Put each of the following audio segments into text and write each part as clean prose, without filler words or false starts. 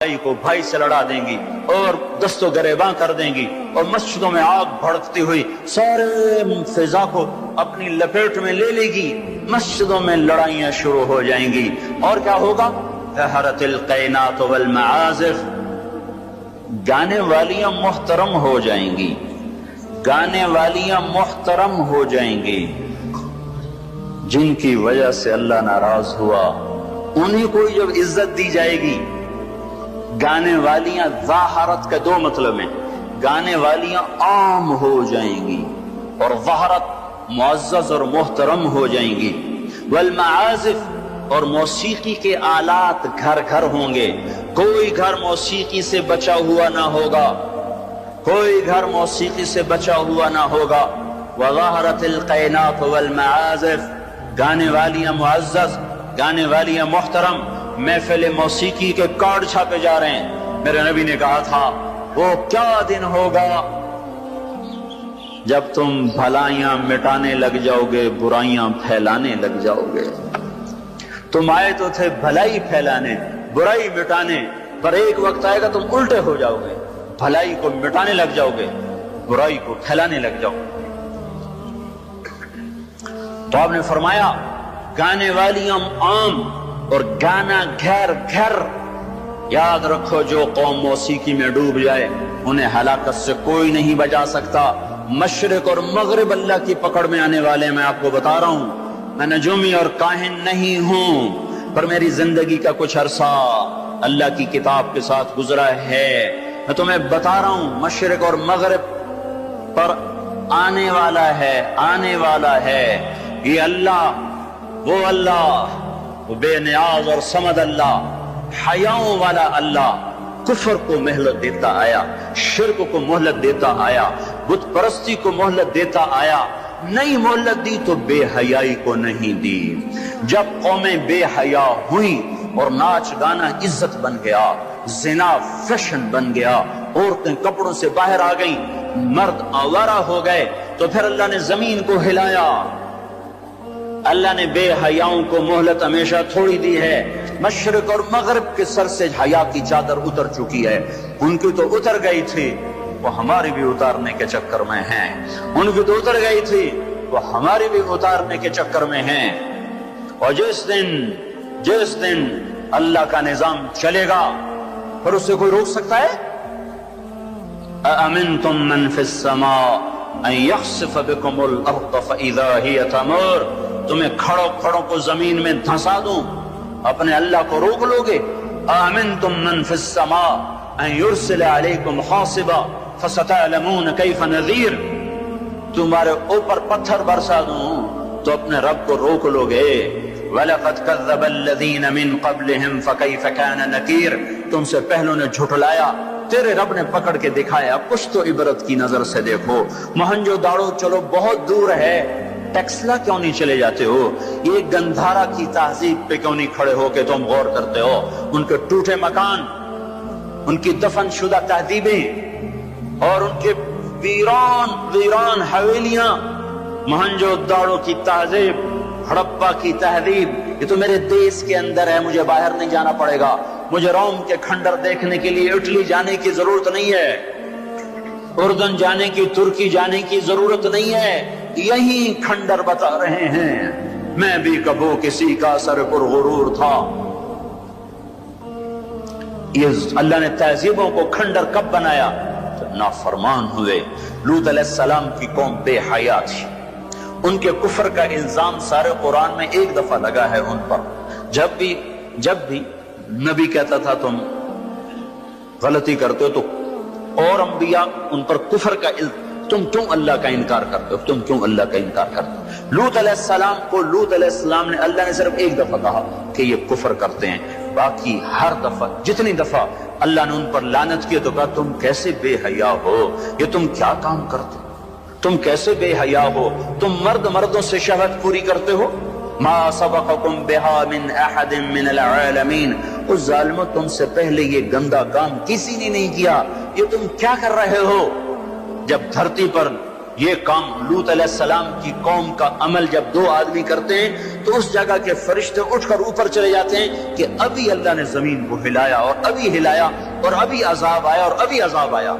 بھائی کو بھائی سے لڑا دیں گی اور دست و گریباں کر دیں گی اور مسجدوں میں آگ بھڑکتی ہوئی سارے فضا کو اپنی لپیٹ میں لے لے گی، مسجدوں میں لڑائیاں شروع ہو جائیں گی، اور کیا ہوگا؟ ظہرت القینات والمعازف، گانے والیاں محترم ہو جائیں گی، گانے والیاں محترم ہو جائیں گی، جن کی وجہ سے اللہ ناراض ہوا انہیں کوئی جب عزت دی جائے گی۔ گانے والیاں ظاہرت کے دو مطلب ہیں، گانے والیاں عام ہو جائیں گی اور ظاہرت معزز اور محترم ہو جائیں گی۔ والمعازف، اور موسیقی کے آلات گھر گھر ہوں گے، کوئی گھر موسیقی سے بچا ہوا نہ ہوگا، کوئی گھر موسیقی سے بچا ہوا نہ ہوگا۔ وظہرت القینات والمعازف، گانے والیاں معزز، گانے والیاں محترم۔ محفل موسیقی کے کارڈ چھاپے جا رہے ہیں۔ میرے نبی نے کہا تھا وہ کیا دن ہوگا جب تم بھلائیاں مٹانے لگ جاؤ گے، برائیاں پھیلانے لگ جاؤ گے۔ تم آئے تو تھے بھلائی پھیلانے، برائی مٹانے، پر ایک وقت آئے گا تم الٹے ہو جاؤ گے، بھلائی کو مٹانے لگ جاؤ گے، برائی کو پھیلانے لگ جاؤ گے۔ تو آپ نے فرمایا گانے والیاں عام اور گانا گھر گھر۔ یاد رکھو جو قوم موسیقی میں ڈوب جائے انہیں ہلاکت سے کوئی نہیں بچا سکتا۔ مشرق اور مغرب اللہ کی پکڑ میں آنے والے، میں آپ کو بتا رہا ہوں، میں نجومی اور کاہن نہیں ہوں، پر میری زندگی کا کچھ عرصہ اللہ کی کتاب کے ساتھ گزرا ہے۔ میں تمہیں بتا رہا ہوں مشرق اور مغرب پر آنے والا ہے، آنے والا ہے یہ اللہ، وہ اللہ، وہ بے نیاز اور صمد اللہ، حیاؤں والا اللہ، کفر کو مہلت دیتا آیا، شرک کو مہلت دیتا آیا، بت پرستی کو مہلت دیتا آیا۔ نہیں مہلت دی تو بے حیائی کو نہیں دی۔ جب قومیں بے حیا ہوئیں اور ناچ گانا عزت بن گیا، زنا فیشن بن گیا، عورتیں کپڑوں سے باہر آ گئیں، مرد آوارہ ہو گئے، تو پھر اللہ نے زمین کو ہلایا۔ اللہ نے بے حیاؤں کو مہلت ہمیشہ تھوڑی دی ہے۔ مشرق اور مغرب کے سر سے حیا کی چادر اتر چکی ہے، ان کی تو اتر گئی تھی، وہ ہماری بھی اتارنے کے چکر میں ہیں، ان کی تو اتر گئی تھی، وہ ہماری بھی اتارنے کے چکر میں ہیں۔ اور جس دن اللہ کا نظام چلے گا پھر اسے کوئی روک سکتا ہے؟ أَأَمِنْتُمْ مَنْ فِي السَّمَاءِ أَنْ يَخْسِفَ بِكُمُ الْأَرْضَ فَإِذَا هِيَ تَمُورُ، تمہیں کھڑوں کو زمین میں دھنسا دوں، اپنے اللہ کو روک لو گے؟ آمنتم من فی السماء ان یرسل علیکم حاصبا فستعلمون کیف نذیر، تمہارے اوپر پتھر برسا دوں تو اپنے رب کو روک لو گے؟ وَلَقَدْ كَذَّبَ الَّذِينَ مِن قَبْلِهِمْ فَكَيْفَ كَانَ نَكِيرٌ، تم سے پہلوں نے جھٹلایا، تیرے رب نے پکڑ کے دکھایا، کچھ تو عبرت کی نظر سے دیکھو۔ مہنجو داڑو چلو بہت دور ہے، ٹیکسلا کیوں نہیں چلے جاتے ہو؟ یہ گندھارا کی تہذیب پہ کیوں نہیں کھڑے ہو کہ تم غور کرتے ہو؟ ان کے ٹوٹے مکان، ان کی دفن شدہ تہذیبیں اور ان کے ویران حویلیاں، مہنجو داڑو کی تہذیب، ہڑپا کی تہذیب، یہ تو میرے دیش کے اندر ہے، مجھے باہر نہیں جانا پڑے گا، مجھے روم کے کھنڈر دیکھنے کے لیے اٹلی جانے کی ضرورت نہیں ہے، اردن جانے کی، ترکی جانے کی ضرورت نہیں ہے، یہی کھنڈر بتا رہے ہیں۔ میں بھی کبھی کسی کا سر پر غرور تھا۔ یہ اللہ نے تہذیبوں کو کھنڈر کب بنایا؟ نافرمان ہوئے۔ لوط علیہ السلام کی قوم بے حیا تھی، ان کے کفر کا الزام سارے قرآن میں ایک دفعہ لگا ہے ان پر۔ جب بھی نبی کہتا تھا تم غلطی کرتے ہو تو اور انبیاء ان پر کفر کا تم کیوں اللہ کا انکار کرتے ہو، تم کیوں اللہ کا انکار کرتے ہو؟ لوط علیہ السلام کو لوط علیہ السلام نے، اللہ نے صرف ایک دفعہ کہا کہ یہ کفر کرتے ہیں، باقی ہر دفعہ جتنی دفعہ اللہ نے ان پر لعنت کی تو کہا تم کیسے بے حیا ہو، یہ تم کیا کام کرتے ہو، تم کیسے بے حیا ہو، تم مردوں سے شہوت پوری کرتے ہو۔ ما سبقکم بہا من احد من العالمین، اس ظالموں تم سے پہلے یہ گندا کام کسی نے نہیں کیا، یہ تم کیا کر رہے ہو؟ جب دھرتی پر یہ کام لوط علیہ السلام کی قوم کا عمل جب دو آدمی کرتے ہیں تو اس جگہ کے فرشتے اٹھ کر اوپر چلے جاتے ہیں کہ ابھی اللہ نے زمین کو ہلایا اور ابھی ہلایا اور ابھی عذاب آیا اور ابھی عذاب آیا.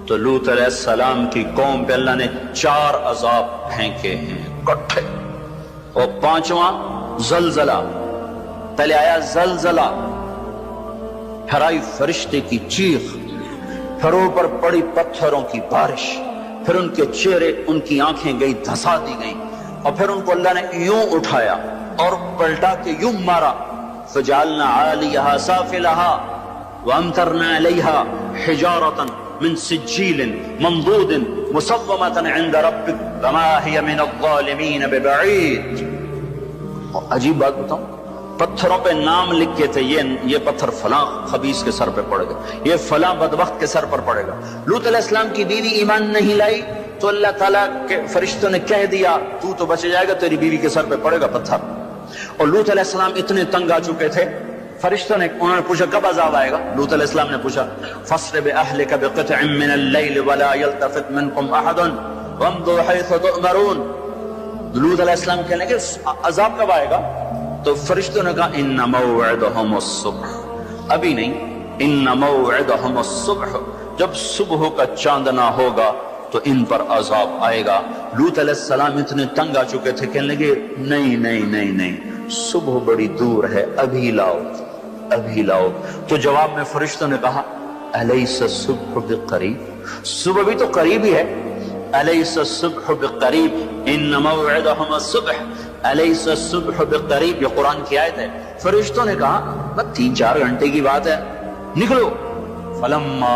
تو لوط علیہ السلام کی قوم پہ اللہ نے 4 عذاب پھینکے ہیں کٹھے. اور 5واں زلزلہ. پہلے آیا زلزلہ، پھر آئی فرشتے کی چیخ، پھر اوپر پڑی پتھروں کی بارش، پھر ان کے چہرے ان کی آنکھیں گئی دھسا دی گئیں، اور پھر ان کو اللہ نے یوں اٹھایا اور پلٹا کے یوں مارا. فجعلنا عالیہا سافلہا وامطرنا علیہا حجارۃ من سجیل منضود مسومۃ عند ربک وما ہی من الظالمین ببعید. عجیب بات بتاؤں، پتھروں پہ نام لکھ کے تھے، یہ پتھر فلاں خبیث کے سر پہ پڑے گا، یہ فلاں بدبخت کے سر پر پڑے گا. لوط علیہ السلام کی بیوی ایمان نہیں لائی تو اللہ تعالیٰ کے فرشتوں نے کہہ دیا تو بچ جائے گا، تیری بیوی کے سر پہ پڑے گا پتھر. اور لوط علیہ السلام اتنے تنگ آ چکے تھے، فرشتوں نے انہوں نے پوچھا کب عذاب آئے گا؟ لوط علیہ السلام نے پوچھا فَاسْرِ بِأَهْلِكَ بِقِطْعٍ مِّنَ اللَّيْلِ وَلَا يَلْتَفِتْ مِنْكُمْ أَحَدٌ وَامْضُوا حَيْثُ تُؤْمَرُونَ. لوط علیہ السلام کہنے کہ عذاب کب آئے گا؟ تو فرشتوں نے کہا ان موعدہم الصبح. ابھی نہیں، ان موعدہم الصبح، جب صبح کا چاندنا ہوگا تو ان پر عذاب آئے گا. لوط علیہ السلام اتنے تنگ آ چکے تھے، کہنے لگے نہیں نہیں نہیں نہیں، صبح بڑی دور ہے، ابھی لاؤ ابھی لاؤ. تو جواب میں فرشتوں نے کہا الیس الصبح بقریب، صبح بھی تو قریب ہی ہے. الیس الصبح بقریب ان موعدہم الصبح الیس الصبح بقریب، یہ قرآن کی آیت ہے. فرشتوں نے کہا بس 3-4 گھنٹے کی بات ہے، نکلو. فلما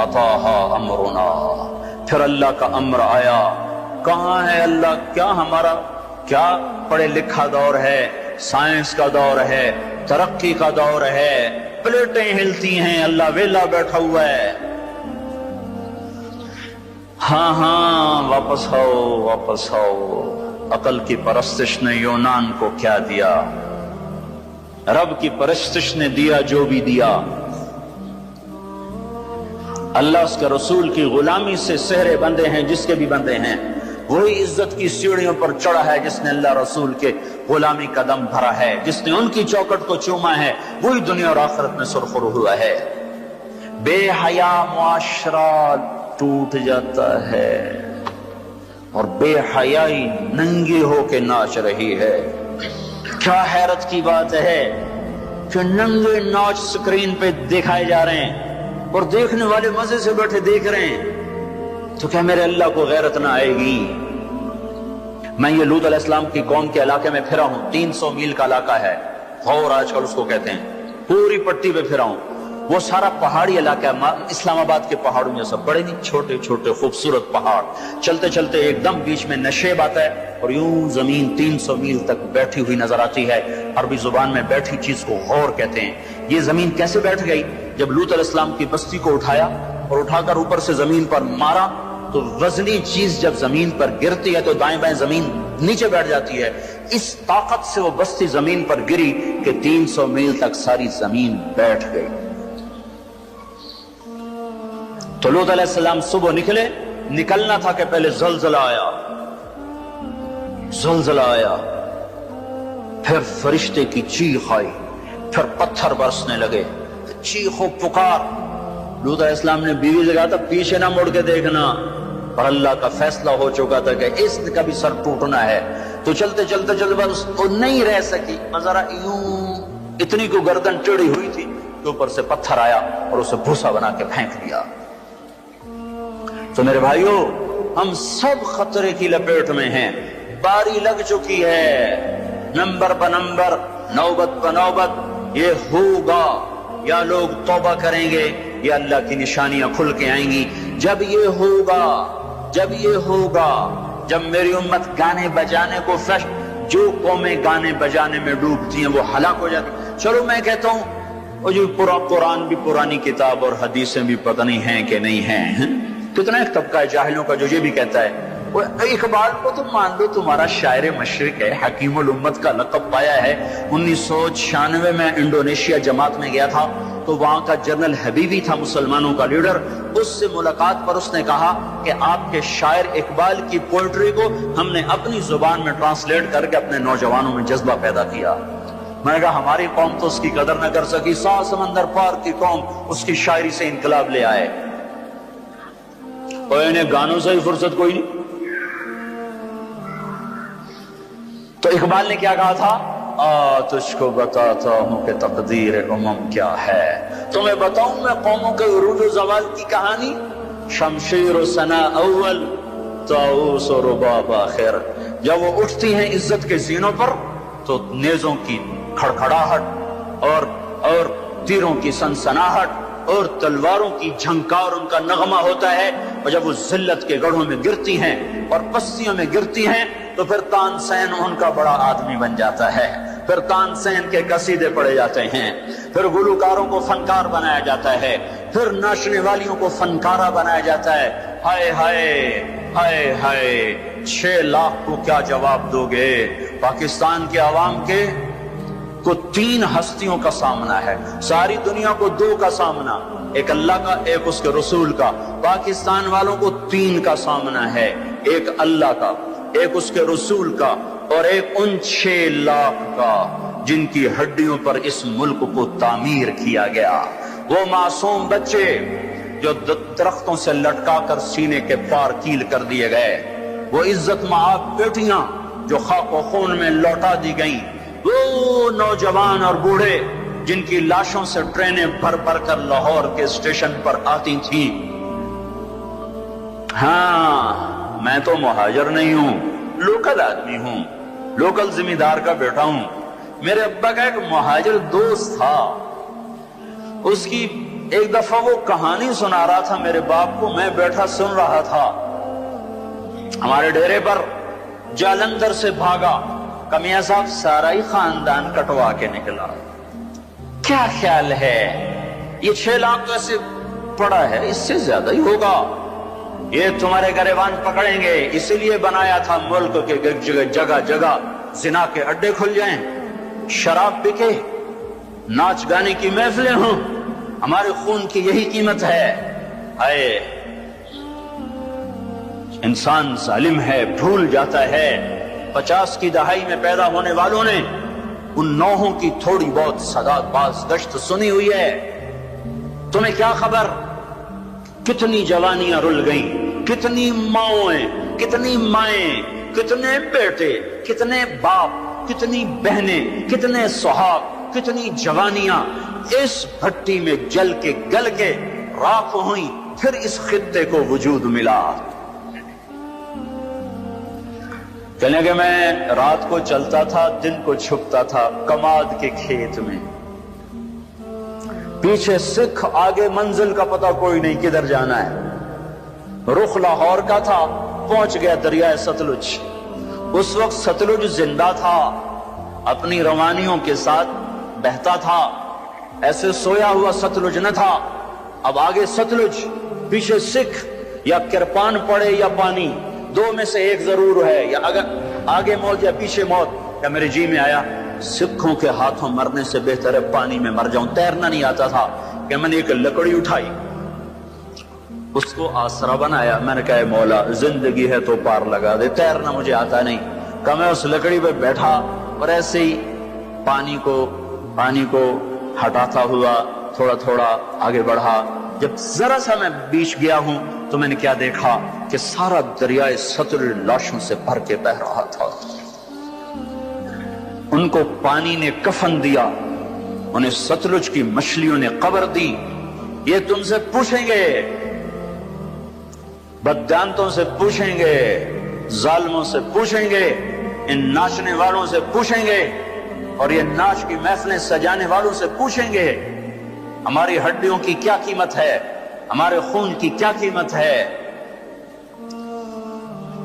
اتاہا امرنا، پھر اللہ کا امر آیا. کہاں ہے اللہ؟ کیا ہمارا کیا پڑھے لکھا دور ہے، سائنس کا دور ہے، ترقی کا دور ہے، پلیٹیں ہلتی ہیں، اللہ ویلا بیٹھا ہوا ہے. ہاں واپس آؤ واپس آؤ. عقل کی پرستش نے یونان کو کیا دیا، رب کی پرستش نے دیا جو بھی دیا. اللہ اس کے رسول کی غلامی سے سہرے بندے ہیں جس کے بھی بندے ہیں. وہی عزت کی سیڑھیوں پر چڑھا ہے جس نے اللہ رسول کے غلامی کا دم بھرا ہے، جس نے ان کی چوکٹ کو چوما ہے، وہی دنیا اور آخرت میں سرخرو ہوا ہے. بے حیا معاشرہ ٹوٹ جاتا ہے اور بے حیائی ننگی ہو کے ناچ رہی ہے. کیا حیرت کی بات ہے کہ ننگے ناچ سکرین پہ دکھائے جا رہے ہیں اور دیکھنے والے مزے سے بیٹھے دیکھ رہے ہیں. تو کیا میرے اللہ کو غیرت نہ آئے گی؟ میں یہ لوط علیہ السلام کی قوم کے علاقے میں پھرا ہوں، 300 میل کا علاقہ ہے، غور آج کل اس کو کہتے ہیں. پوری پٹی پہ پھرا ہوں. وہ سارا پہاڑی علاقہ ہے، اسلام آباد کے پہاڑوں میں سب بڑے نہیں، چھوٹے چھوٹے خوبصورت پہاڑ. چلتے چلتے ایک دم بیچ میں نشیب آتا ہے اور یوں زمین 300 میل تک بیٹھی ہوئی نظر آتی ہے. عربی زبان میں بیٹھی چیز کو غور کہتے ہیں. یہ زمین کیسے بیٹھ گئی؟ جب لوط علیہ السلام کی بستی کو اٹھایا اور اٹھا کر اوپر سے زمین پر مارا تو وزنی چیز جب زمین پر گرتی ہے تو دائیں بائیں زمین نیچے بیٹھ جاتی ہے. اس طاقت سے وہ بستی زمین پر گری کہ 300 میل تک ساری زمین بیٹھ گئی. تو لوط علیہ السلام صبح نکلے، نکلنا تھا کہ پہلے زلزلہ آیا، زلزلہ آیا، پھر فرشتے کی چیخ آئی، پھر پتھر برسنے لگے، چیخ و پکار. لوط علیہ السلام نے بیوی سے کہا تھا پیچھے نہ مڑ کے دیکھنا، اور اللہ کا فیصلہ ہو چکا تھا کہ اس کا بھی سر ٹوٹنا ہے. تو چلتے چلتے چلتے بس وہ نہیں رہ سکی، ذرا یوں اتنی کو گردن ٹیڑھی ہوئی تھی کہ اوپر سے پتھر آیا اور اسے بھوسا بنا کے پھینک دیا. تو میرے بھائیو، ہم سب خطرے کی لپیٹ میں ہیں، باری لگ چکی ہے، نمبر بہ نمبر، نوبت بہ نوبت. یہ ہوگا، یا لوگ توبہ کریں گے یا اللہ کی نشانیاں کھل کے آئیں گی. جب یہ ہوگا، جب یہ ہوگا، جب میری امت گانے بجانے کو جو قومیں گانے بجانے میں ڈوبتی ہیں وہ ہلاک ہو جاتی. چلو میں کہتا ہوں وہ جو قرآن بھی پرانی کتاب اور حدیثیں بھی پتہ نہیں ہیں کہ نہیں ہیں. کتنا ایک طبقہ ہے جاہلوں کا جو یہ بھی کہتا ہے اقبال کو تم مان لو تمہارا شاعر مشرق ہے، حکیم الامت کا لقب پایا ہے۔ 1996 میں انڈونیشیا جماعت میں گیا تھا تو وہاں کا جنرل حبیبی تھا مسلمانوں کا لیڈر، اس سے ملاقات پر اس نے کہا کہ آپ کے شاعر اقبال کی پوئٹری کو ہم نے اپنی زبان میں ٹرانسلیٹ کر کے اپنے نوجوانوں میں جذبہ پیدا کیا۔ میں نے کہا ہماری قوم تو اس کی قدر نہ کر سکی، 100 سمندر پار کی قوم اس کی شاعری سے انقلاب لے آئے، اور انہیں گانوں سے ہی فرصت کوئی نہیں۔ تو اقبال نے کیا کہا تھا؟ تجھ کو بتاتا ہوں کہ تقدیر امم کیا ہے، تمہیں بتاؤں میں قوموں کے عروج و زوال کی کہانی، شمشیر و ثنا اول طاؤس و رباب آخر۔ جب وہ اٹھتی ہیں عزت کے زینوں پر تو نیزوں کی کھڑکھڑاہٹ اور تیروں کی سنسناہٹ اور تلواروں کی جھنکار ان کا نغمہ ہوتا ہے، اور جب وہ ذلت کے گڑھوں میں گرتی ہیں اور پستیوں میں گرتی ہیں تو پھر تان سین ان کا بڑا آدمی بن جاتا ہے، پھر تان سین کے قصیدے پڑھے جاتے ہیں، پھر گلوکاروں کو فنکار بنایا جاتا ہے، پھر ناچنے والیوں کو فنکارہ بنایا جاتا ہے۔ ہائے ہائے ہائے ہائے، 6 لاکھ کو کیا جواب دو گے؟ پاکستان کے عوام کے کو 3 ہستیوں کا سامنا ہے، ساری دنیا کو 2 کا سامنا، ایک اللہ کا ایک اس کے رسول کا، پاکستان والوں کو 3 کا سامنا ہے، ایک اللہ کا، ایک اس کے رسول کا، اور ایک ان 6 لاکھ کا جن کی ہڈیوں پر اس ملک کو تعمیر کیا گیا۔ وہ معصوم بچے جو درختوں سے لٹکا کر سینے کے پار کیل کر دیے گئے، وہ عزت مآب بیٹیاں جو خاک و خون میں لوٹا دی گئیں، وہ نوجوان اور بوڑھے جن کی لاشوں سے ٹرینیں بھر بھر کر لاہور کے اسٹیشن پر آتی تھیں۔ ہاں، میں تو مہاجر نہیں ہوں، لوکل آدمی ہوں، لوکل زمیندار کا بیٹا ہوں۔ میرے ابا کا ایک مہاجر دوست تھا، اس کی ایک دفعہ وہ کہانی سنا رہا تھا میرے باپ کو، میں بیٹھا سن رہا تھا۔ ہمارے ڈیرے پر جالندھر سے بھاگا، کمیاں صاحب سارا ہی خاندان کٹوا کے نکلا۔ کیا خیال ہے یہ 6 لاکھ تو ایسے پڑا ہے، اس سے زیادہ ہی ہوگا، یہ تمہارے گریبان پکڑیں گے، اسی لیے بنایا تھا ملک کے جگہ جگہ زنا کے اڈے کھل جائیں، شراب بکے، ناچ گانے کی محفلیں ہوں، ہمارے خون کی یہی قیمت ہے۔ ہائے، انسان ظالم ہے، بھول جاتا ہے۔ 50 کی دہائی میں پیدا ہونے والوں نے ان نوحوں کی تھوڑی بہت سداد باز گشت سنی ہوئی ہے۔ تمہیں کیا خبر کتنی جوانیاں رل گئیں، کتنی ماؤں، کتنی مائیں، کتنے بیٹے، کتنے باپ، کتنی بہنیں، کتنے سہاگ، کتنی جوانیاں اس بھٹی میں جل کے گل کے راکھ ہوئیں، پھر اس خطے کو وجود ملا۔ کہنے کہ میں رات کو چلتا تھا، دن کو چھپتا تھا کماد کے کھیت میں، پیچھے سکھ، آگے منزل کا پتہ کوئی نہیں کدھر جانا ہے۔ رخ لاہور کا تھا، پہنچ گیا دریائے ستلج۔ اس وقت ستلج زندہ تھا، اپنی روانیوں کے ساتھ بہتا تھا، ایسے سویا ہوا ستلج نہ تھا۔ اب آگے ستلج، پیچھے سکھ، یا کرپان پڑے یا پانی، 2 میں سے ایک ضرور ہے، یا اگر آگے موت یا پیچھے موت۔ کیا میرے جی میں آیا سکھوں کے ہاتھوں مرنے سے بہتر ہے پانی میں مر جاؤں۔ تیرنا نہیں آتا تھا کہ میں نے ایک لکڑی اٹھائی، اس کو آسرا بنایا، میں نے کہا اے مولا زندگی ہے تو پار لگا دے، تیرنا مجھے آتا نہیں۔ کہ میں اس لکڑی پہ بیٹھا اور ایسے ہی پانی کو ہٹاتا ہوا تھوڑا تھوڑا آگے بڑھا۔ جب ذرا سا میں بیچ گیا ہوں تو میں نے کیا دیکھا کہ سارا دریائے ستلج لاشوں سے بھر کے بہ رہا تھا۔ ان کو پانی نے کفن دیا، انہیں ستلج کی مچھلیوں نے قبر دی۔ یہ تم سے پوچھیں گے، بددانتوں سے پوچھیں گے، ظالموں سے پوچھیں گے، ان ناچنے والوں سے پوچھیں گے، اور یہ ناچ کی محفلیں سجانے والوں سے پوچھیں گے ہماری ہڈیوں کی کیا قیمت ہے، ہمارے خون کی کیا قیمت ہے۔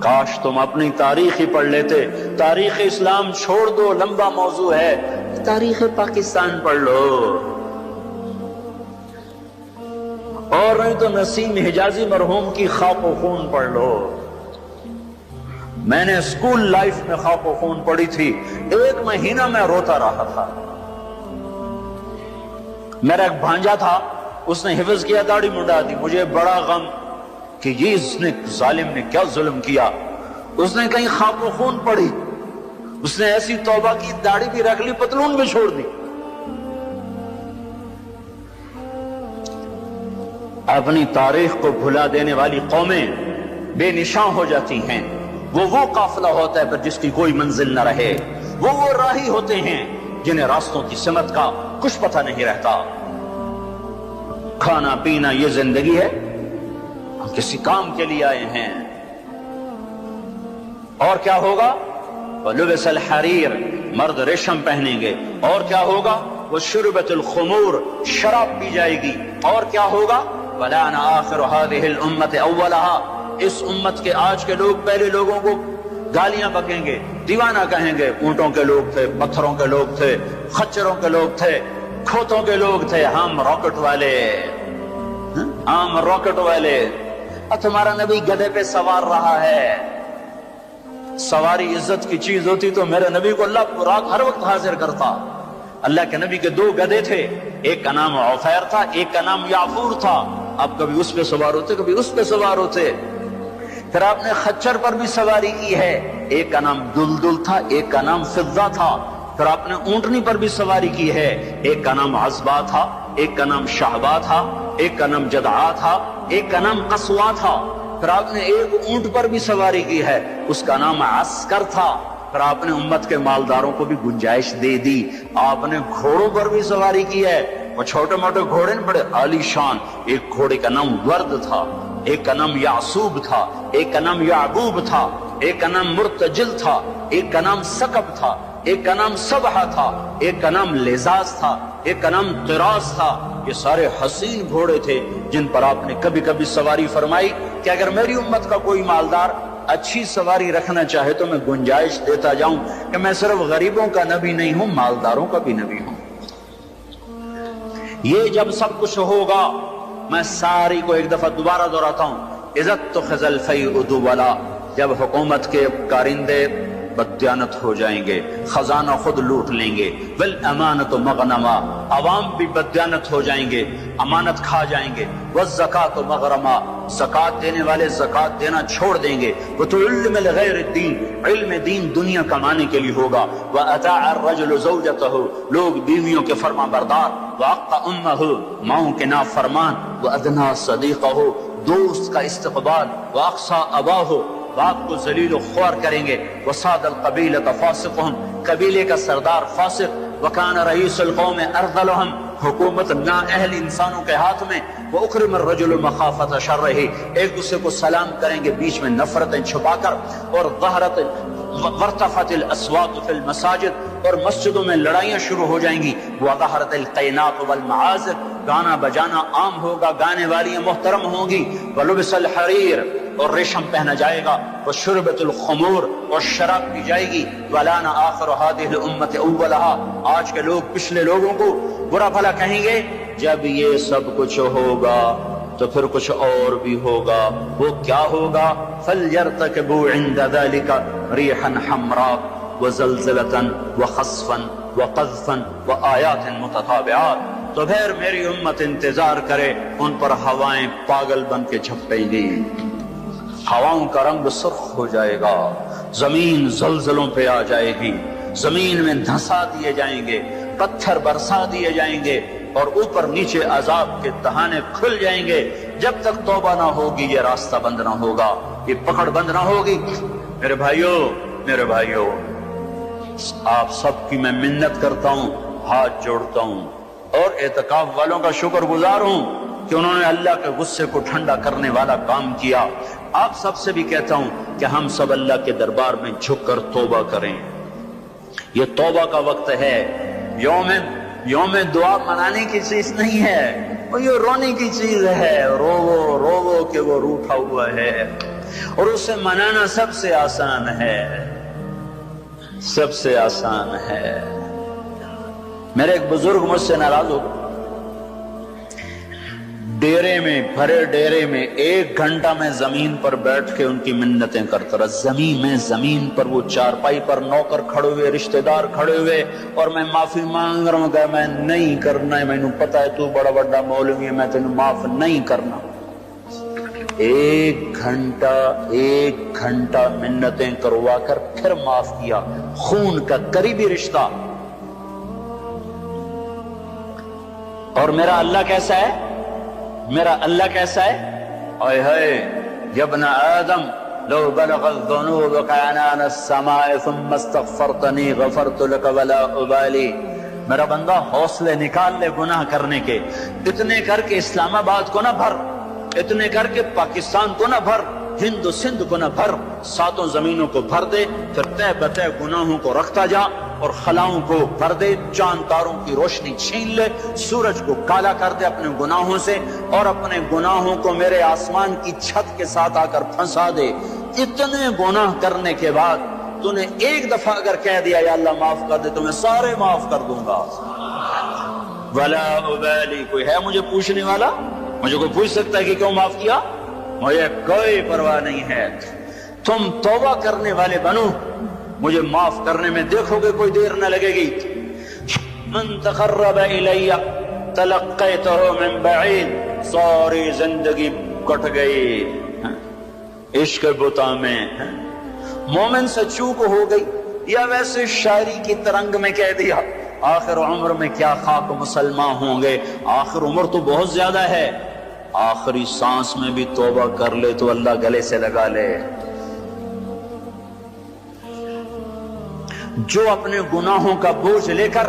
کاش تم اپنی تاریخ ہی پڑھ لیتے۔ تاریخ اسلام چھوڑ دو، لمبا موضوع ہے، تاریخ پاکستان پڑھ لو، اور نہیں تو نسیم حجازی مرحوم کی خاک و خون پڑھ لو۔ میں نے اسکول لائف میں خاک و خون پڑی تھی، 1 مہینہ میں روتا رہا تھا۔ میرا ایک بھانجا تھا، اس نے حفظ کیا، داڑھی منڈا دی، مجھے بڑا غم کہ یہ اس نے ظالم نے کیا ظلم کیا۔ اس نے کہیں خاک و خون پڑی، اس نے ایسی توبہ کی، داڑھی بھی رکھ لی، پتلون بھی چھوڑ دی۔ اپنی تاریخ کو بھلا دینے والی قومیں بے نشان ہو جاتی ہیں۔ وہ قافلہ ہوتا ہے پر جس کی کوئی منزل نہ رہے، وہ راہی ہوتے ہیں جنہیں راستوں کی سمت کا کچھ پتہ نہیں رہتا۔ کھانا پینا یہ زندگی ہے، ہم کسی کام کے لیے آئے ہیں۔ اور کیا ہوگا؟ وَلُبِسَ الْحَرِيرُ، مرد ریشم پہنیں گے۔ اور کیا ہوگا؟ وَشُرِبَتِ الْخُمُورُ، شراب پی جائے گی۔ اور کیا ہوگا؟ وَلَعَنَ آخِرُ هَذِهِ الْأُمَّةِ أَوَّلَهَا، اس امت کے آج کے لوگ پہلے لوگوں کو گالیاں بکیں گے، دیوانہ کہیں گے۔ اونٹوں کے لوگ تھے، پتھروں کے لوگ تھے، خچروں کے لوگ تھے، کھوتوں کے لوگ تھے، ہم راکٹ والے، ہم راکٹ والے۔ اور تمہارا نبی گدھے پہ سوار رہا ہے۔ سواری عزت کی چیز ہوتی تو میرے نبی کو اللہ رات ہر وقت حاضر کرتا۔ اللہ کے نبی کے 2 گدھے تھے، ایک کا نام عفیر تھا، ایک کا نام یعفور تھا۔ اب کبھی اس پہ سوار ہوتے، کبھی اس پہ سوار ہوتے۔ پھر آپ نے خچر پر بھی سواری کی ہے، ایک کا نام دلدل تھا، ایک کا نام فضہ تھا۔ پھر آپ نے اونٹنی پر بھی سواری کی ہے، ایک کا نام عزبہ تھا، ایک کا نام شہبہ تھا، ایک کا نام جدعا تھا، ایک کا نام قصوا تھا۔ پھر آپ نے ایک اونٹ پر بھی سواری کی ہے، اس کا نام عسکر تھا۔ پھر آپ نے امت کے مالداروں کو بھی گنجائش دے دی۔ آپ نے گھوڑوں پر بھی سواری کی ہے، وہ چھوٹے موٹے گھوڑے بڑے عالی شان۔ ایک گھوڑے کا نام ورد تھا، ایک کا نام یعصوب تھا، ایک کا نام یعقوب تھا، ایک کا نام مرتجل تھا، ایک کا نام سکب تھا، ایک کا نام سبحہ تھا، ایک کا نام لزاز تھا، ایک کا نام قراز تھا۔ یہ سارے حسین گھوڑے تھے جن پر آپ نے کبھی کبھی سواری فرمائی کہ اگر میری امت کا کوئی مالدار اچھی سواری رکھنا چاہے تو میں گنجائش دیتا جاؤں کہ میں صرف غریبوں کا نبی نہیں ہوں، مالداروں کا بھی نبی ہوں۔ یہ جب سب کچھ ہوگا، میں ساری کو ایک دفعہ دوبارہ دہراتا ہوں، عزت تو خزل فی ادولا، جب حکومت کے کارندے بددیانت ہو جائیں گے، خزانہ خود لوٹ لیں گے، والامانت مغنما، عوام بھی بددیانت ہو جائیں گے، امانت کھا جائیں گے، والزکاۃ مغرما، زکات دینے والے زکات دینا چھوڑ دیں گے، وتعلم لغیر الدین، علم دین دنیا کمانے کے لیے ہوگا، واطاع الرجل زوجته، لوگ بیویوں کے فرما بردار، واقع امہ، ماؤں کے نافرمان، وادنا صدیقہ، دوست کا استقبال، واقصى اباہ، باپ کو ذلیل و خوار کریں گے، وصاد القبیلۃ فاسقہم، قبیلے کا سردار فاسق، وکان رئیس القوم ارذلہم، حکومت نااہل انسانوں کے ہاتھ میں، وَأُكْرِمَ الرَّجُلُ مَخَافَةَ شَرِّهِ، ایک دوسرے کو سلام کریں گے بیچ میں نفرتیں چھپا کر، اور وارتفعت الاصوات فی المساجد، اور مسجدوں میں لڑائیاں شروع ہو جائیں گی، وظہرت القینات والمعازف، گانا بجانا عام ہوگا، گانے والیاں محترم ہوں گی، وَلُبِسَ الْحَرِيرُ، اور ریشم پہنا جائے گا، وَشُرْبَتُ الْخُمُورُ، اور شراب پی جائے گی، وَلَعَنَ آخِرُ هَذِهِ الْأُمَّةِ أَوَّلَهَا، آج کے لوگ پچھلے لوگوں کو برا بھلا کہیں گے۔ جب یہ سب کچھ ہوگا تو پھر کچھ اور بھی ہوگا، وہ کیا ہوگا؟ فَلْيَرْتَكِبُوا عِنْدَ ذَلِكَ رِيحًا حَمْرَاءَ وَزَلْزَلَةً وَخَسْفًا وَقَذْفًا وَآيَاتٍ مُتَتَابِعَاتٍ، تو پھر میری امت انتظار کرے، ان پر ہوائیں پاگل بن کے جھپٹیں گی، ہواؤں کا رنگ سرخ ہو جائے گا، زمین زلزلوں پہ آ جائے گی، زمین میں دھسا دیے جائیں گے، پتھر برسا دیے جائیں گے، اور اوپر نیچے عذاب کے دہانے کھل جائیں گے۔ جب تک توبہ نہ ہوگی یہ راستہ بند نہ ہوگا، یہ پکڑ بند نہ ہوگی۔ میرے بھائیوں، آپ سب کی میں منت کرتا ہوں، ہاتھ جوڑتا ہوں، اور اعتکاف والوں کا شکر گزار ہوں کہ انہوں نے اللہ کے غصے کو ٹھنڈا کرنے والا کام کیا۔ آپ سب سے بھی کہتا ہوں کہ ہم سب اللہ کے دربار میں جھک کر توبہ کریں۔ یہ توبہ کا وقت ہے، یوم دعا منانے کی چیز نہیں ہے، وہ یہ رونے کی چیز ہے، رو کہ وہ روٹھا ہوا ہے، اور اسے منانا سب سے آسان ہے، سب سے آسان ہے۔ میرے ایک بزرگ مجھ سے ناراض ہو گئے، ڈیرے میں, بھرے ڈیرے میں 1 گھنٹہ میں زمین پر بیٹھ کے ان کی منتیں کرتا رہا. زمین پر وہ چارپائی پر نوکر کھڑے ہوئے, رشتہ دار کھڑے ہوئے, اور میں معافی مانگ رہا ہوں کہ میں نہیں کرنا ہے, مینوں پتا ہے تو بڑا بڑا مولوی ہے, میں تینوں معاف نہیں کرنا. 1 گھنٹہ منتیں کروا کر پھر معاف کیا. خون کا قریبی رشتہ. اور میرا اللہ کیسا ہے, میرا اللہ کیسا ہے؟ اے ہے یا ابن آدم لو بلغت ذنوبك عنان السماء ثم استغفرتنی غفرت لك ولا ابالی. میرا بندہ حوصلے نکال لے گناہ کرنے کے. اتنے کر کے اسلام آباد کو نہ بھر, اتنے کر کے پاکستان کو نہ بھر, ہند و سندھ کو نہ بھر, 7 زمینوں کو بھر دے. پھر تہ بتہ گناہوں کو رکھتا جا اور خلاؤں کو بھر دے. چاند تاروں کی روشنی چھین لے, سورج کو کالا کر دے اپنے گناہوں سے, اور اپنے گناہوں کو میرے آسمان کی چھت کے ساتھ آ کر پھنسا دے. اتنے گناہ کرنے کے بعد تو نے 1 دفعہ اگر کہہ دیا یا اللہ معاف کر دے تو میں سارے معاف کر دوں گا. ولا ابالی. کوئی ہے مجھے پوچھنے والا؟ مجھے کوئی پوچھ سکتا ہے کہ کیوں معاف کیا؟ مجھے کوئی پرواہ نہیں ہے. تم توبہ کرنے والے بنو, مجھے معاف کرنے میں دیکھو گے کوئی دیر نہ لگے گی. من تقرب الی تلقیتہ من بعید. ساری زندگی کٹ گئی عشق بتا میں. مومن سے چوک ہو گئی, یا ویسے شاعری کی ترنگ میں کہہ دیا آخر عمر میں کیا خاک مسلمان ہوں گے. آخر عمر تو بہت زیادہ ہے, آخری سانس میں بھی توبہ کر لے تو اللہ گلے سے لگا لے. جو اپنے گناہوں کا بوجھ لے کر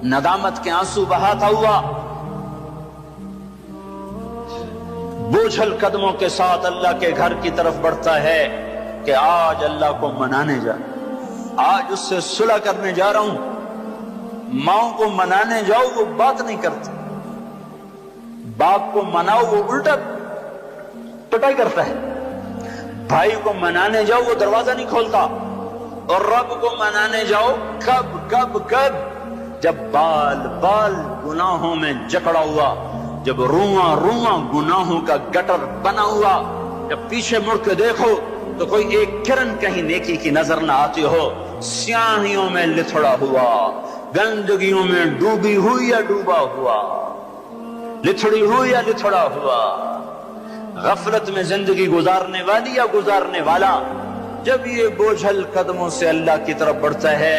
ندامت کے آنسو بہاتا ہوا بوجھل قدموں کے ساتھ اللہ کے گھر کی طرف بڑھتا ہے کہ آج اللہ کو منانے جا, آج اس سے صلح کرنے جا رہا ہوں. ماں کو منانے جاؤ وہ بات نہیں کرتی, باپ کو مناؤ وہ الٹا پٹائی کرتا ہے. بھائی کو منانے جاؤ وہ دروازہ نہیں کھولتا, اور رب کو منانے جاؤ کب جب بال گناہوں میں جکڑا ہوا, جب رواں گناہوں کا گٹر بنا ہوا, جب پیچھے مڑ کے دیکھو تو کوئی ایک کرن کہیں نیکی کی نظر نہ آتی ہو. سیاہیوں میں لتھڑا ہوا, گندگیوں میں ڈوبی ہوئی یا ڈوبا ہوا, لتھڑی ہوئی یا لتھڑا ہوا, غفلت میں زندگی گزارنے والی یا گزارنے والا, جب یہ بوجھل قدموں سے اللہ کی طرف بڑھتا ہے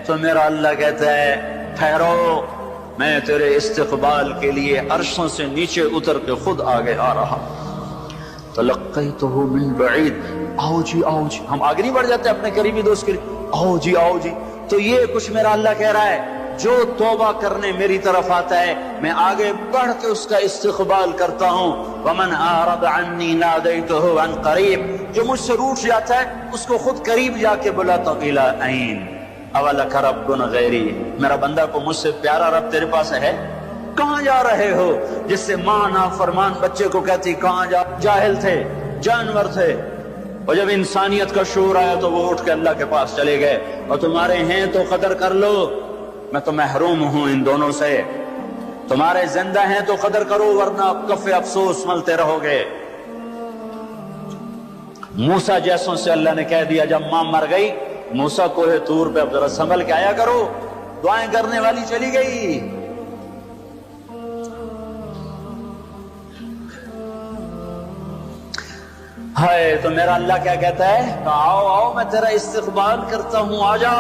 تو میرا اللہ کہتا ہے ٹھہرو, میں تیرے استقبال کے لیے عرشوں سے نیچے اتر کے خود آگے آ رہا. تلقیتہ من بعید. آؤ جی آؤ جی, ہم آگے نہیں بڑھ جاتے اپنے قریبی دوست کے لیے, آؤ جی آؤ جی. تو یہ کچھ میرا اللہ کہہ رہا ہے, جو توبہ کرنے میری طرف آتا ہے میں آگے بڑھ کے اس کا استقبال کرتا ہوں. ومن اعرض عنی نادیتہ عن قریب. جو مجھ سے روٹ جاتا ہے اس کو خود قریب جا کے بلاتا ہوں. الی عین اولک رب غیری. میرا بندہ کو مجھ سے پیارا رب تیرے پاس ہے؟ کہاں جا رہے ہو؟ جس سے ماں نافرمان بچے کو کہتی کہاں جا, جاہل تھے, جانور تھے, اور جب انسانیت کا شعور آیا تو وہ اٹھ کے اللہ کے پاس چلے گئے. اور تمہارے ہیں تو قدر کر لو, میں تو محروم ہوں ان دونوں سے. تمہارے زندہ ہیں تو قدر کرو ورنہ کف افسوس ملتے رہو گے. موسیٰ جیسوں سے اللہ نے کہہ دیا جب ماں مر گئی, موسیٰ کوہ طور پہ اب ذرا سنبھل کے آیا کرو, دعائیں کرنے والی چلی گئی. ہائے تو میرا اللہ کیا کہتا ہے کہ آؤ آؤ میں تیرا استقبال کرتا ہوں, آ جا.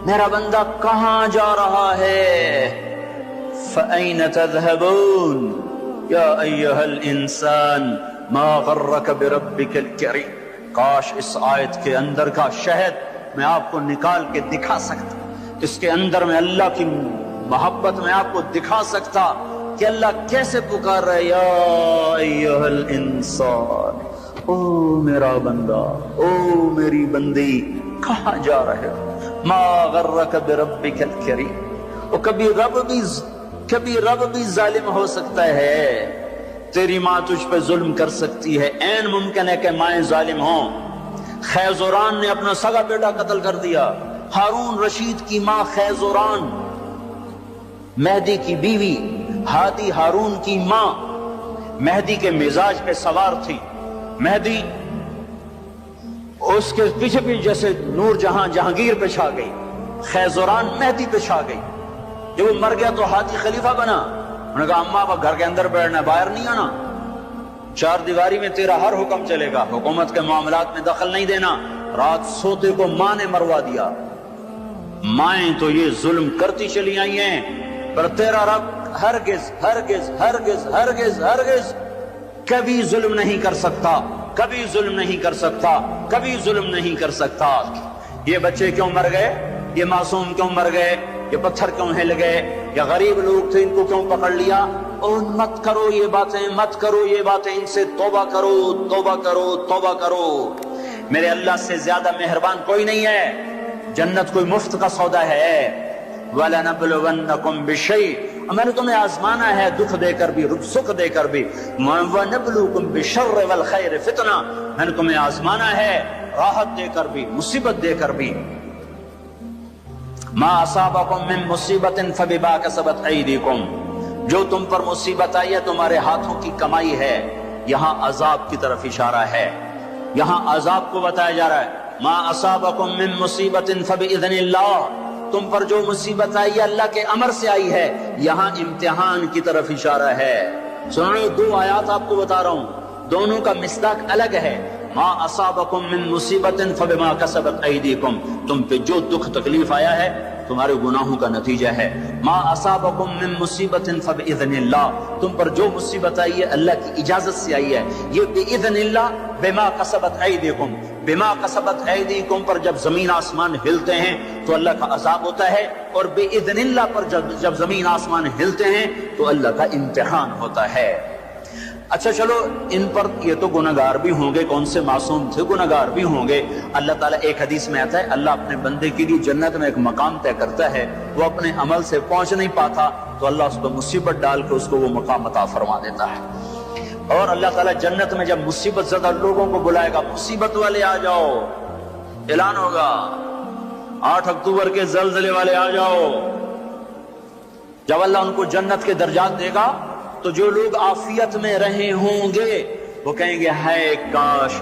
میرا بندہ کہاں جا رہا ہے؟ فَأَيْنَ تَذْهَبُونَ يَا أَيُّهَا الْإِنسَانِ مَا غَرَّكَ بِرَبِّكَ الْكَرِيمِ. کاش اس آیت کے اندر کا شہد میں آپ کو نکال کے دکھا سکتا, اس کے اندر میں اللہ کی محبت میں آپ کو دکھا سکتا کہ اللہ کیسے پکار رہے, یا ایھا الانسان, او میرا بندہ, او میری بندی, کہاں جا رہے ہو؟ ما غرک بربک الکریم. اور کبھی رب بھی ظالم ہو سکتا ہے. تیری ماں تجھ پہ ظلم کر سکتی ہے, عین ممکن ہے کہ مائیں ظالم ہوں. خیزوران نے اپنا سگا بیٹا قتل کر دیا. ہارون رشید کی ماں خیزوران, مہدی کی بیوی, ہادی ہارون کی ماں مہدی کے مزاج پہ سوار تھی. مہدی اس کے پیچھے بھی جیسے نور جہاں جہانگیر پہ چھا گئی، خیزران مہدی پہ چھا گئی. جب وہ مر گیا تو ہاتھی خلیفہ بنا. انہوں نے کہا اماں اب گھر کے اندر بیٹھنا ہے، باہر نہیں آنا، چار دیواری میں تیرا ہر حکم چلے گا، حکومت کے معاملات میں دخل نہیں دینا. رات سوتے کو ماں نے مروا دیا. مائیں تو یہ ظلم کرتی چلی آئی ہیں، پر تیرا رب ہرگز ہرگز ہرگز ہرگز ہرگز کبھی ظلم نہیں کر سکتا، کبھی ظلم نہیں کر سکتا، کبھی ظلم نہیں کر سکتا. یہ بچے کیوں مر گئے؟ یہ معصوم کیوں مر گئے؟ یہ پتھر کیوں ہل گئے؟ یا غریب لوگ تھے ان کو کیوں پکڑ لیا؟ اور مت کرو یہ باتیں، مت کرو یہ باتیں، ان سے توبہ کرو، توبہ کرو، توبہ کرو. میرے اللہ سے زیادہ مہربان کوئی نہیں ہے. جنت کوئی مفت کا سودا ہے. وَلَنَبْلُوَنَّكُمْ بِشَيْءٍ، میں نے تمہیں آزمانا ہے دکھ دے کر بھی، سکھ دے کر بھی. وَنَبْلُوكُمْ بِالشَّرِّ وَالْخَيْرِ فِتْنَةً، میں نے تمہیں آزمانا ہے راحت دے کر بھی، مصیبت دے کر بھی. مَا أَصَابَكُم مِّن مُّصِيبَةٍ فَبِمَا كَسَبَتْ أَيْدِيكُمْ، جو تم پر مصیبت آئی ہے تمہارے ہاتھوں کی کمائی ہے. یہاں عذاب کی طرف اشارہ ہے، یہاں عذاب کو بتایا جا رہا ہے. مَا أَصَابَكُم مِّن مُّصِيبَةٍ فَبِإِذْنِ اللَّهِ، تم پر جو مصیبت آئی ہے اللہ کے امر سے آئی ہے. یہاں امتحان کی طرف اشارہ ہے. سنو، دو آیات آپ کو بتا رہا ہوں، دونوں کا مصداق الگ ہے. ما اصابکم من مصیبت فبما کسبت ایدیکم، تم پہ جو دکھ تکلیف آیا ہے تمہارے گناہوں کا نتیجہ ہے. ما اصابکم من مصیبت فباذن اللہ، تم پر جو مصیبت آئی ہے اللہ کی اجازت سے آئی ہے. یہ باذن اللہ، بما کسبت ایدیکم، بما کسبت ایدیکم پر جب زمین آسمان ہلتے ہیں تو اللہ کا عذاب ہوتا ہے، اور باذن اللہ پر جب زمین آسمان ہلتے ہیں تو اللہ کا امتحان ہوتا ہے. اچھا چلو، ان پر یہ تو گناہگار بھی ہوں گے، کون سے معصوم تھے، گناہگار بھی ہوں گے. اللہ تعالیٰ ایک حدیث میں آتا ہے اللہ اپنے بندے کے لیے جنت میں ایک مقام طے کرتا ہے، وہ اپنے عمل سے پہنچ نہیں پاتا تو اللہ اس کو مصیبت ڈال کے اس کو وہ مقام عطا فرما دیتا ہے. اور اللہ تعالیٰ جنت میں جب مصیبت زدہ لوگوں کو بلائے گا، مصیبت والے آ جاؤ، اعلان ہوگا 8 اکتوبر کے زلزلے والے آ جاؤ. جب اللہ ان کو جنت کے درجات دے گا تو جو لوگ عافیت میں رہے ہوں گے وہ کہیں گے ہائے کاش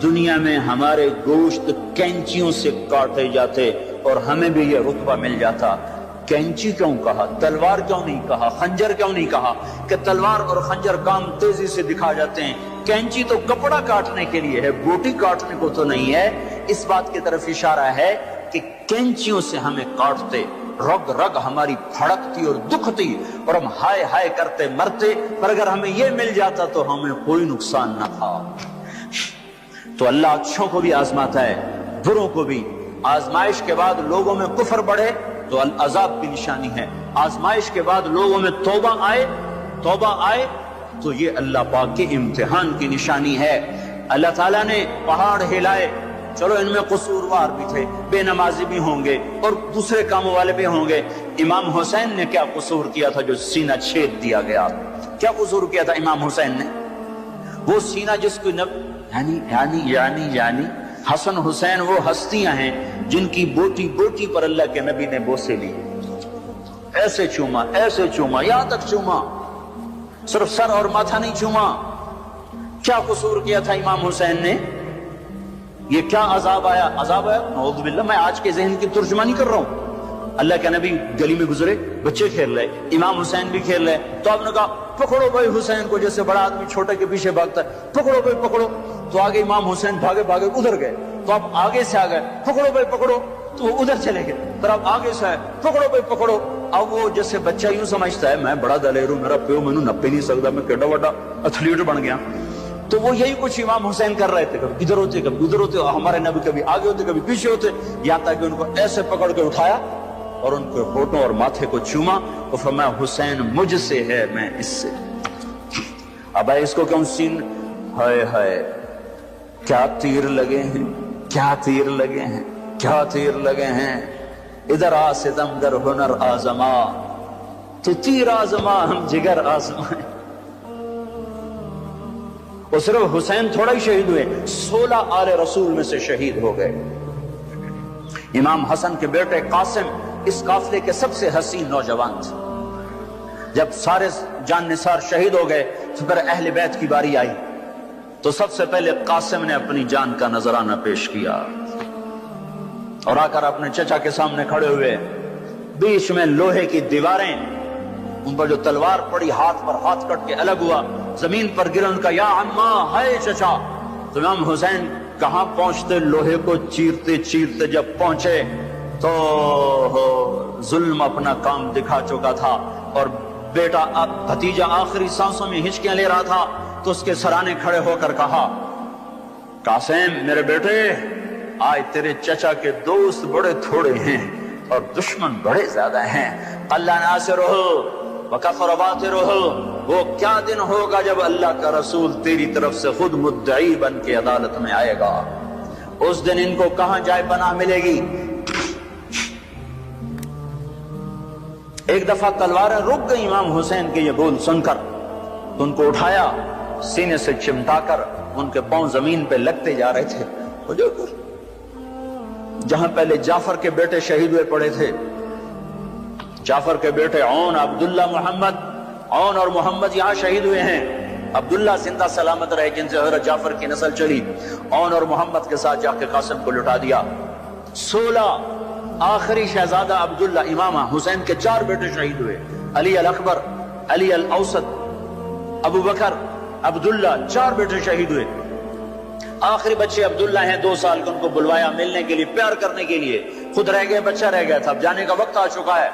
دنیا میں ہمارے گوشت کینچیوں سے کاٹے جاتے اور ہمیں بھی یہ رتبہ مل جاتا. کینچی کیوں کہا؟ تلوار کیوں نہیں کہا؟ خنجر کیوں نہیں کہا؟ کہ تلوار اور خنجر کام تیزی سے دکھا جاتے ہیں، کینچی تو کپڑا کاٹنے کے لیے ہے، بوٹی کاٹنے کو تو نہیں ہے. اس بات کی طرف اشارہ ہے کہ کینچیوں سے ہمیں کاٹتے، رگ رگ ہماری پھڑکتی اور دکھتی اور ہم ہائے ہائے کرتے مرتے، پر اگر ہمیں یہ مل جاتا تو ہمیں کوئی نقصان نہ تھا. تو اللہ اچھوں کو بھی آزماتا ہے، بروں کو بھی. آزمائش کے بعد لوگوں میں کفر بڑھے تو العذاب کی نشانی ہے، آزمائش کے بعد لوگوں میں توبہ آئے تو یہ اللہ پاک کے امتحان کی نشانی ہے. اللہ تعالیٰ نے پہاڑ ہلائے، چلو ان میں قصوروار بھی تھے، بے نمازی بھی ہوں گے اور دوسرے کاموں والے بھی ہوں گے. امام حسین نے کیا قصور کیا تھا جو سینہ چھید دیا گیا؟ کیا قصور کیا تھا امام حسین نے؟ وہ سینہ جس کو یعنی حسن حسین وہ ہستیاں ہیں جن کی بوٹی بوٹی پر اللہ کے نبی نے بوسے لی، ایسے چوما یہاں تک چوما، صرف سر اور ماتھا نہیں چوما. کیا قصور کیا تھا امام حسین نے؟ یہ کیا عذاب آیا؟ نعوذ باللہ، میں آج کے ذہن کی ترجمانی کر رہا ہوں. اللہ کے نبی گلی میں گزرے، بچے کھیل رہے، امام حسین بھی کھیل رہے، تو آپ نے کہا پکڑو بھائی حسین کو، جیسے بڑا آدمی چھوٹے کے پیچھے بھاگتا ہے، پکڑو بھائی پکڑو. تو آگے امام حسین بھاگے ادھر گئے، تو آپ آگے سے آ گئے، پکڑو بھائی پکڑو، تو وہ ادھر چلے گئے. پھر آپ آگے سے آئے، پکڑو بھائی پکڑو. اب وہ جیسے بچہ یوں سمجھتا ہے میں بڑا دلیر ہوں، میرا پیو مینوں نپے نہیں سکتا، میں کیڈا وڈا ایتھلیٹ بن گیا. تو وہ یہی کچھ امام حسین کر رہے تھے، کبھی ادھر ہوتے کبھی ادھر ہوتے، ہمارے نبی کبھی آگے ہوتے کبھی پیچھے ہوتے، یہاں تک کہ ان کو ایسے پکڑ کے اٹھایا اور ان کے ہونٹوں اور ماتھے کو چوما اور فرمایا حسین مجھ سے ہے، میں اس سے. اب اس کو کیوں سین، ہائے ہائے کیا تیر لگے ہیں، کیا تیر لگے ہیں، کیا تیر لگے ہیں. ادھر آ ستمگر ہنر آزما، تو تیر آزما ہم جگر آزمائیں. وہ صرف حسین تھوڑا ہی شہید ہوئے، 16 آل رسول میں سے شہید ہو گئے. امام حسن کے بیٹے قاسم اس قافلے کے سب سے حسین نوجوان تھے. جب سارے جان نثار شہید ہو گئے تو پھر اہل بیت کی باری آئی تو سب سے پہلے قاسم نے اپنی جان کا نذرانہ پیش کیا اور آ کر اپنے چچا کے سامنے کھڑے ہوئے. بیچ میں لوہے کی دیواریں، ان پر جو تلوار پڑی ہاتھ پر ہاتھ کٹ کے الگ ہوا، زمین پر گرا. ان کا یا عمّا ہے چچا. تو امام حسین کہاں پہنچتے، لوہے کو چیرتے چیرتے جب پہنچے تو ظلم اپنا کام دکھا چکا تھا اور بیٹا بھتیجا آخری سانسوں میں ہچکیاں لے رہا تھا. تو اس کے سرانے کھڑے ہو کر کہا قاسم میرے بیٹے، آج تیرے چچا کے دوست بڑے تھوڑے ہیں اور دشمن بڑے زیادہ ہیں. اللہ ناصرہ وکفر باطرہ. وہ کیا دن ہوگا جب اللہ کا رسول تیری طرف سے خود مدعی بن کے عدالت میں آئے گا. اس دن ان کو کہاں جائے پناہ ملے گی. ایک دفعہ تلواریں رک گئی امام حسین کے یہ بول سن کر. ان کو اٹھایا، سینے سے چمٹا کر ان کے پاؤں زمین پہ لگتے جا رہے تھے. جہاں پہلے جعفر کے بیٹے شہید ہوئے پڑے تھے، جعفر کے بیٹے عون، عبداللہ، محمد. عون اور محمد یہاں شہید ہوئے ہیں. عبداللہ زندہ سلامت رہے جن سے حضرت جعفر کی نسل چلی. عون اور محمد کے ساتھ جا کے قاسم کو لٹا دیا. 16 آخری شہزادہ عبداللہ، امام حسین کے 4 بیٹے شہید ہوئے. علی الاکبر، علی الاوسط، ابو بکر، عبداللہ، 4 بیٹے شہید ہوئے. آخری بچے عبداللہ ہیں، 2 سال کے. ان کو بلوایا ملنے کے لیے، پیار کرنے کے لیے. خود رہ گئے، بچہ رہ گیا تھا. اب جانے کا وقت آ چکا ہے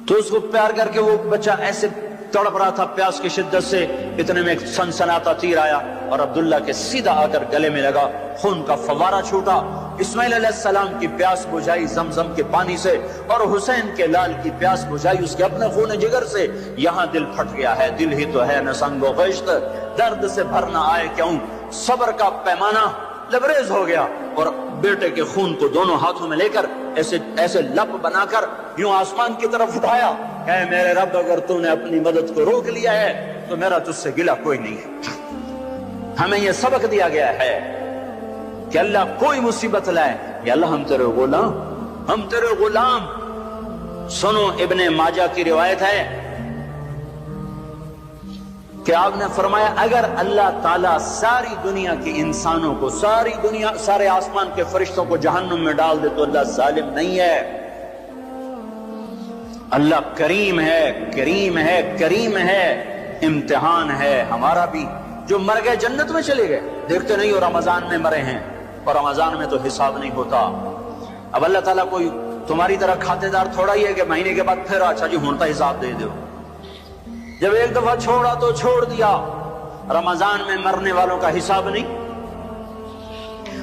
تو اس کو پیار کر کے وہ بچہ ایسے تڑپ رہا تھا پیاس کی شدت سے. اتنے میں ایک سنسناتا تیر آیا اور عبداللہ کے سیدھا آ کر گلے میں لگا. خون کا فوارہ چھوٹا. اسماعیل علیہ السلام کی پیاس بجھائی زمزم کے پانی سے اور حسین کے لال کی پیاس بجھائی اس کے اپنے خون جگر سے. یہاں دل پھٹ گیا ہے، دل ہی تو ہے نہ سنگ و غشت، درد سے بھرنا آئے کیوں. صبر کا پیمانہ لبریز ہو گیا اور بیٹے کے خون کو دونوں ہاتھوں میں لے کر ایسے لپ بنا کر یوں آسمان کی طرف اٹھایا. اے میرے رب، اگر تو نے اپنی مدد کو روک لیا ہے تو میرا تجھ سے گلہ کوئی نہیں ہے. ہمیں یہ سبق دیا گیا ہے کہ اللہ کوئی مصیبت لائے، یا اللہ ہم تیرے غلام، ہم تیرے غلام. سنو، ابن ماجہ کی روایت ہے کہ آپ نے فرمایا اگر اللہ تعالیٰ ساری دنیا کے انسانوں کو، ساری دنیا، سارے آسمان کے فرشتوں کو جہنم میں ڈال دے تو اللہ ظالم نہیں ہے. اللہ کریم ہے، کریم ہے، کریم ہے. امتحان ہے ہمارا بھی. جو مر گئے جنت میں چلے گئے، دیکھتے نہیں ہو رمضان میں مرے ہیں اور رمضان میں تو حساب نہیں ہوتا. اب اللہ تعالیٰ کوئی تمہاری طرح کھاتے دار تھوڑا ہی ہے کہ مہینے کے بعد پھر اچھا جی ہوتا حساب دے دو. جب ایک دفعہ چھوڑا تو چھوڑ دیا. رمضان میں مرنے والوں کا حساب نہیں.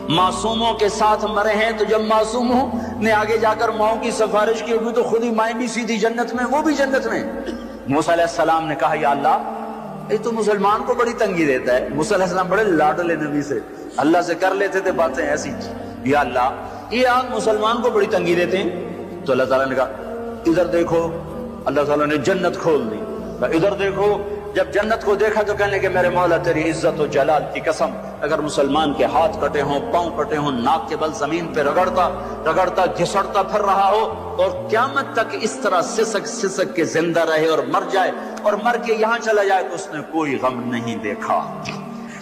معصوموں کے ساتھ مرے ہیں تو جب معصوموں نے آگے جا کر ماؤں کی سفارش کی ہوگی تو خود ہی مائیں بھی سیدھی جنت میں، وہ بھی جنت میں. موسیٰ علیہ السلام نے کہا یا اللہ، یہ تو مسلمان کو بڑی تنگی دیتا ہے. موسیٰ علیہ السلام بڑے لاڈلے نبی سے، اللہ سے کر لیتے تھے باتیں ایسی. یا اللہ، یہ آگ مسلمان کو بڑی تنگی دیتے ہیں. تو اللہ تعالیٰ نے کہا ادھر دیکھو. اللہ تعالیٰ نے جنت کھول دی. ادھر دیکھو. جب جنت کو دیکھا تو کہنے کہ میرے مولا تیری عزت و جلال کی قسم، اگر مسلمان کے ہاتھ کٹے ہوں، پاؤں کٹے ہوں، ناک کے بل زمین پہ رگڑتا گھسڑتا پھر رہا ہو اور قیامت تک اس طرح سسک کے زندہ رہے اور مر جائے اور مر کے یہاں چلا جائے تو اس نے کوئی غم نہیں دیکھا.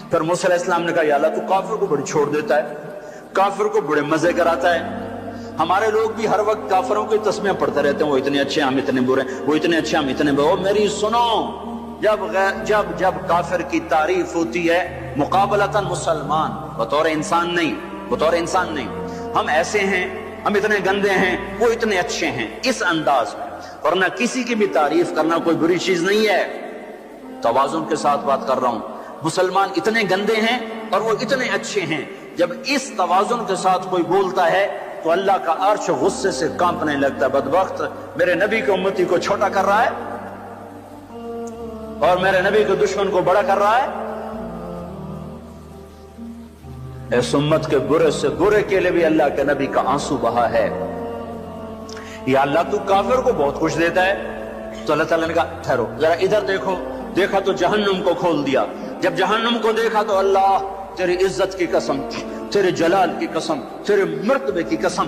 پھر موسیٰ علیہ السلام نے کہا یا اللہ، تو کافر کو بڑی چھوڑ دیتا ہے، کافر کو بڑے مزے کراتا ہے. ہمارے لوگ بھی ہر وقت کافروں کی تسمیہ پڑھتے رہتے ہیں، وہ اتنے اچھے ہم اتنے برے، وہ اتنے اچھے ہم اتنے برے. میری سنو، جب کافر کی تعریف ہوتی ہے مقابلتاً مسلمان، بطور انسان نہیں، ہم ایسے ہیں، ہم اتنے گندے ہیں، وہ اتنے اچھے ہیں، اس انداز میں. ورنہ کسی کی بھی تعریف کرنا کوئی بری چیز نہیں ہے. توازن کے ساتھ بات کر رہا ہوں. مسلمان اتنے گندے ہیں اور وہ اتنے اچھے ہیں. جب اس توازن کے ساتھ کوئی بولتا ہے تو اللہ کا عرش غصے سے کانپنے لگتا ہے. بدبخت میرے نبی کی امتی کو چھوٹا کر رہا ہے اور میرے نبی کے دشمن کو بڑا کر رہا ہے. اس امت کے برے سے برے کے لیے بھی اللہ کے نبی کا آنسو بہا ہے. یا اللہ، تو کافر کو بہت کچھ دیتا ہے. تو اللہ تعالیٰ نے کہا ٹھہرو ذرا ادھر دیکھو. دیکھا تو جہنم کو کھول دیا. جب جہنم کو دیکھا تو اللہ، تیری عزت کی قسم، تیرے جلال کی قسم، تیرے مرتبے کی قسم،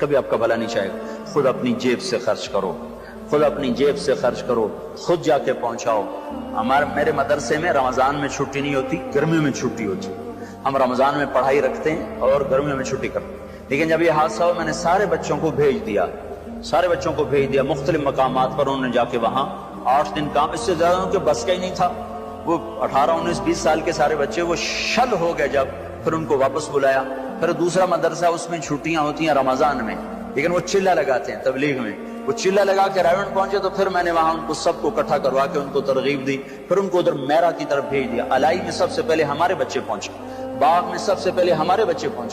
کبھی آپ کا بھلا نہیں چاہے گا. خود اپنی جیب سے خرچ کرو, خود اپنی جیب سے خرچ کرو, خود جا کے پہنچاؤ. میرے مدرسے میں رمضان میں چھٹی نہیں ہوتی, گرمیوں میں چھٹی ہوتی. ہم رمضان میں پڑھائی رکھتے ہیں اور گرمیوں میں چھٹی کرتے ہیں. لیکن جب یہ حادثہ ہوا میں نے سارے بچوں کو بھیج دیا, مختلف مقامات پر. انہوں نے جا کے وہاں 8 دن کام, اس سے زیادہ ان کے بس کا ہی نہیں تھا. وہ 18 19 20 سال کے سارے بچے وہ شل ہو گئے. جب پھر ان کو واپس بلایا, پھر دوسرا مدرسہ, اس میں چھٹیاں ہوتی ہیں رمضان میں, لیکن وہ چلہ لگاتے ہیں تبلیغ میں. وہ چلہ لگا کے رائیونڈ پہنچے تو پھر میں نے وہاں ان کو سب کو اکٹھا کروا کے ان کو ترغیب دی. پھر ان کو ادھر میرا کی طرف بھیج دیا. الائی میں سب سے پہلے ہمارے بچے پہنچے, باغ میں سب سے پہلے ہمارے بچے پہنچے.